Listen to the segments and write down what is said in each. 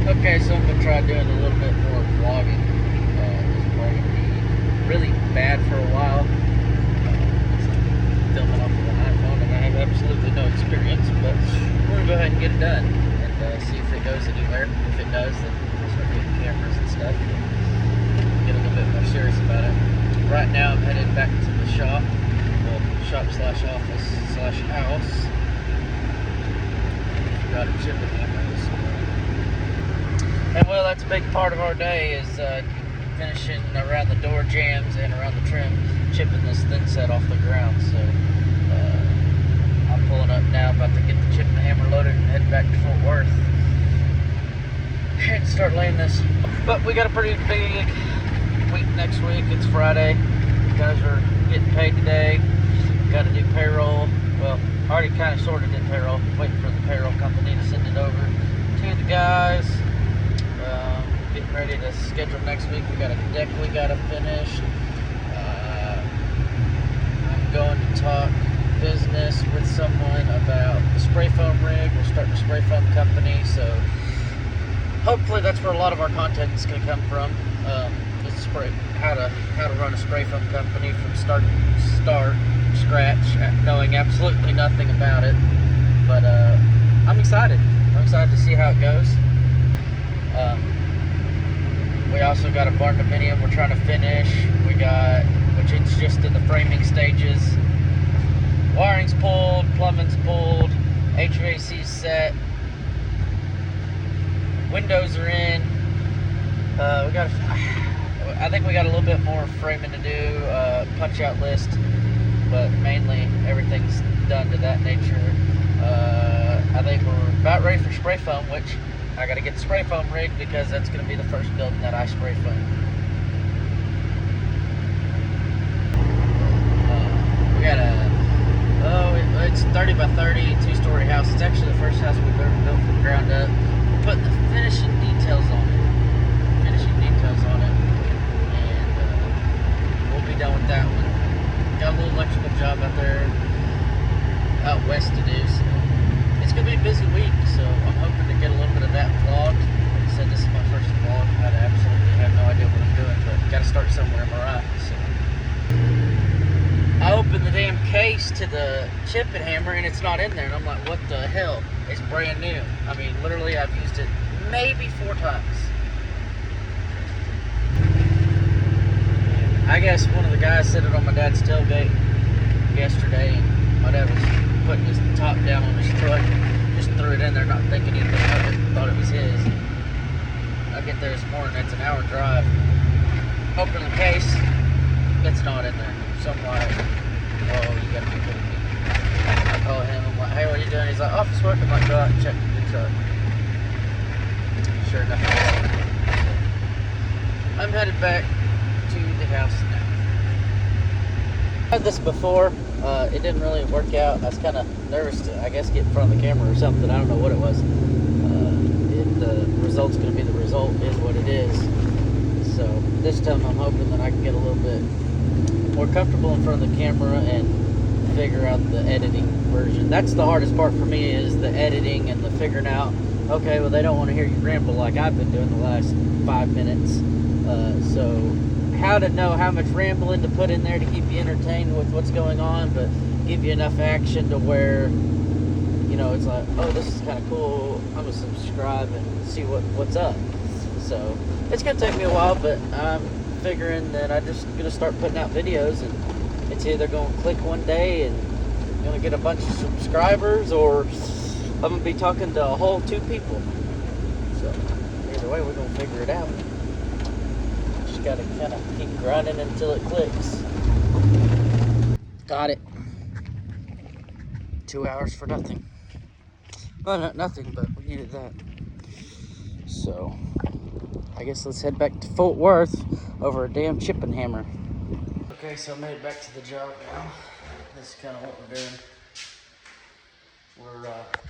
Okay, so I'm gonna try doing a little bit more vlogging. It's probably gonna be really bad for a while. Filming off of an iPhone, and I have absolutely no experience, but we're gonna go ahead and get it done and see if it goes anywhere. If it does, then we'll start getting cameras and stuff. And get a little bit more serious about it. Right now, I'm headed back to the shop. Well, shop/office/house. Got a chipping hammer this morning. And well, that's a big part of our day is finishing around the door jambs and around the trim, chipping this thin set off the ground. So I'm pulling up now, about to get the chipping hammer loaded and head back to Fort Worth and start laying this. But we got a pretty big week next week. It's Friday. Guys are getting paid today. Got to do payroll. Well, already kind of sorted in payroll. Waiting for the payroll company to send it over to the guys. Getting ready to schedule next week. We got a deck we got to finish. I'm going to talk business with someone about the spray foam rig. We're starting a spray foam company, so hopefully that's where a lot of our content is going to come from. Just how to run a spray foam company from start scratch, knowing absolutely nothing about it. But I'm excited. I'm excited to see how it goes. We also got a barn dominium we're trying to finish. Which it's just in the framing stages. Wiring's pulled, plumbing's pulled, HVAC's set, windows are in. I think we got a little bit more framing to do, punch out list, but mainly everything's done to that nature. I think we're about ready for spray foam, which I got to get the spray foam rig because that's going to be the first building that I spray foam. It's 30 by 30, two-story house. It's actually the first house we've ever built from the ground up. We're putting the finishing details on it. And we'll be done with that one. Got a little electrical job out west to do, so it's going to be a busy week, so I'm hoping to get a little bit of that vlogged. Like I said, this is my first vlog. I absolutely have no idea what I'm doing, but got to start somewhere, am I right? So I opened the damn case to the chipping hammer and it's not in there, and I'm like, what the hell? It's brand new. I mean, literally, I've used it maybe 4 times. I guess one of the guys set it on my dad's tailgate yesterday, and my dad was putting his top down on his truck, just threw it in there, not thinking anything of it, thought it was his. I get there this morning, it's an hour drive. Open the case, it's not in there. So I'm like, oh, you gotta be kidding me. I call him, I'm like, hey, what are you doing? He's like, office work. I'm like, go out and check the truck. Sure enough, I'm headed back to the house now. I had this before. It didn't really work out. I was kind of nervous to, I guess, get in front of the camera or something. I don't know what it was. The result's going to be the result, is what it is. So this time I'm hoping that I can get a little bit more comfortable in front of the camera and figure out the editing version. That's the hardest part for me, is the editing and the figuring out, okay, well, they don't want to hear you ramble like I've been doing the last 5 minutes. So how to know how much rambling to put in there to keep you entertained with what's going on, but give you enough action to where, you know, it's like, oh, this is kind of cool. I'm going to subscribe and see what's up. So it's going to take me a while, but I'm figuring that I'm just going to start putting out videos, and it's either going to click one day and I'm going to get a bunch of subscribers, or I'm going to be talking to a whole 2 people. So either way, we're going to figure it out. Just got to kind of keep grinding until it clicks. Got it. 2 hours for nothing. Well, not nothing, but we needed that. So I guess let's head back to Fort Worth over a damn chipping hammer. Okay, so I made it back to the job now. This is kind of what we're doing.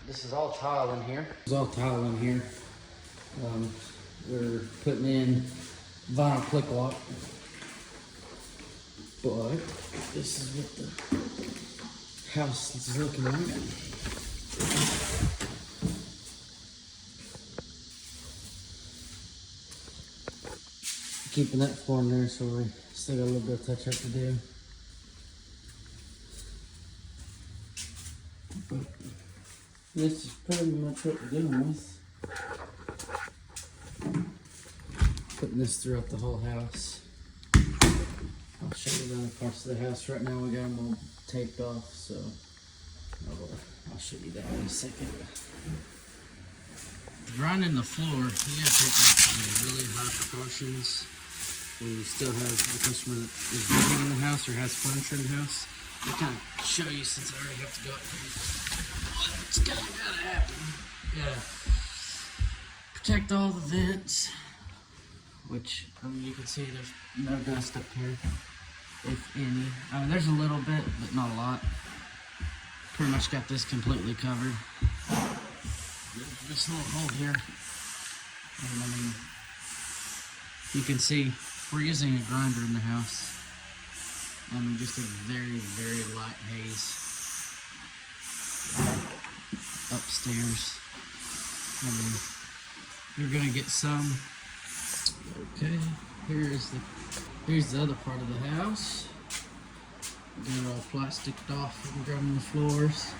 This is all tile in here. We're putting in vinyl click lock. But this is what the house is looking like. keeping that form there, so we still got a little bit of touch up to do. But this is pretty much what we're doing with. Putting this throughout the whole house. I'll show you the other parts of the house. Right now we got them all taped off, so I'll show you that in a second. Grinding the floor, you gotta take some really high precautions when you still have the customer that is living in the house or has furniture in the house. I'll kind of show you since I already have to go up here. What's gotta happen? Gotta protect all the vents, which you can see there's no dust up here, if any. There's a little bit, but not a lot. Pretty much got this completely covered. This little hole here, and you can see we're using a grinder in the house. Just a very, very light haze upstairs. You're gonna get some. Okay, here's the other part of the house. Got it all plasticed off and grabbing the floors.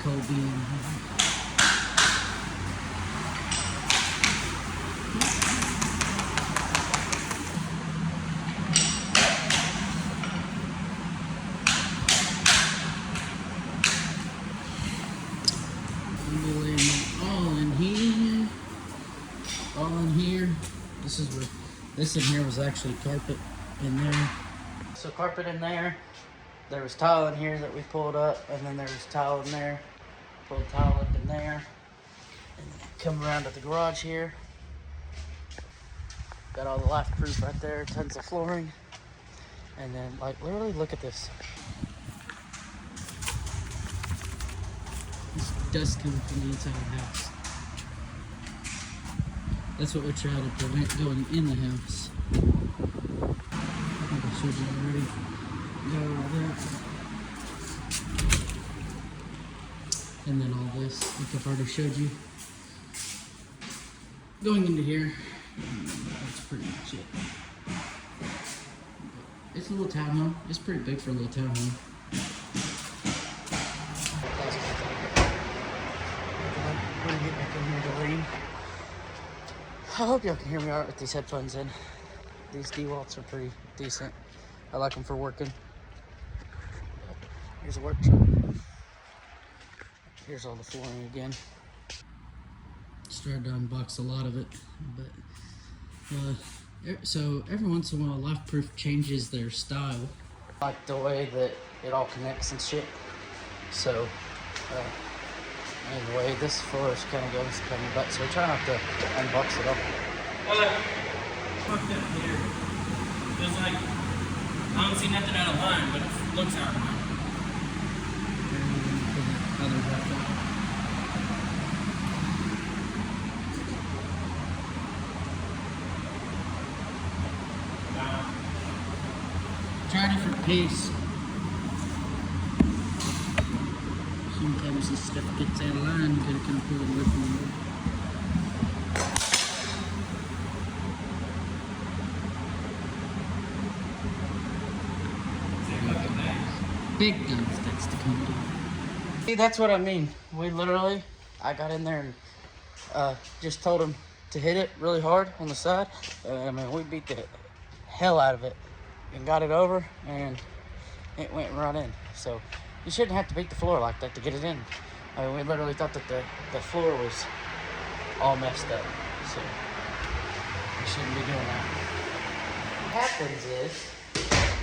Kobe in here. All in here. This in here was actually carpet in there. So carpet in there. There was tile in here that we pulled up, and then there was tile in there. Pulled tile up in there. And then come around to the garage here. Got all the life proof right there, tons of flooring. And then, like, literally look at this. This dust coming from the inside of the house. That's what we try to prevent going in the house. I think I showed you already. Got all that. And then all this, like I've already showed you. Going into here, that's pretty much it. It's a little townhome. It's pretty big for a little townhome. We're gonna get back in here to lean. I hope y'all can hear me alright with these headphones in. These DeWalt's are pretty decent. I like them for working. Here's a workshop. Here's all the flooring again. Just tried to unbox a lot of it, but so every once in a while, LifeProof changes their style. I like the way that it all connects and shit. So anyway, this floor is kind of goes to the butt, so we try not to unbox it all. Fucked up here. Feels like I don't see nothing out of line, but it looks out of line. Try a different piece. Sometimes this stuff gets out of line, you gotta kind of pull it away from the wood. Big guns, that's the company. See, that's what I mean. We literally, I got in there and just told him to hit it really hard on the side. I mean, we beat the hell out of it and got it over, and it went right in. So you shouldn't have to beat the floor like that to get it in. I mean, we literally thought that the floor was all messed up. So you shouldn't be doing that. What happens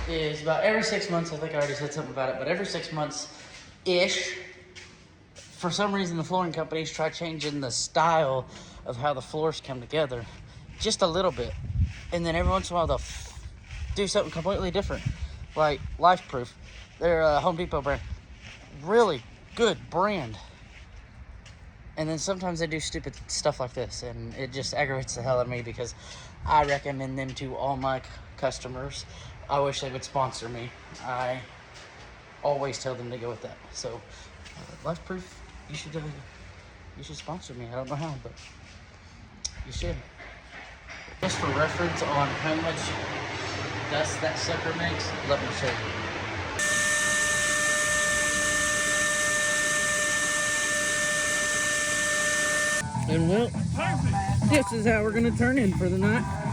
is about every 6 months, I think I already said something about it, but every 6 months-ish, for some reason the flooring companies try changing the style of how the floors come together just a little bit. And then every once in a while they'll do something completely different. Like LifeProof, they're a Home Depot brand. Really good brand. And then sometimes they do stupid stuff like this, and it just aggravates the hell out of me because I recommend them to all my customers. I wish they would sponsor me. I always tell them to go with that. So, LifeProof, you should sponsor me. I don't know how, but you should. Just for reference on how much dust that sucker makes, let me show you. And well, this is how we're gonna turn in for the night.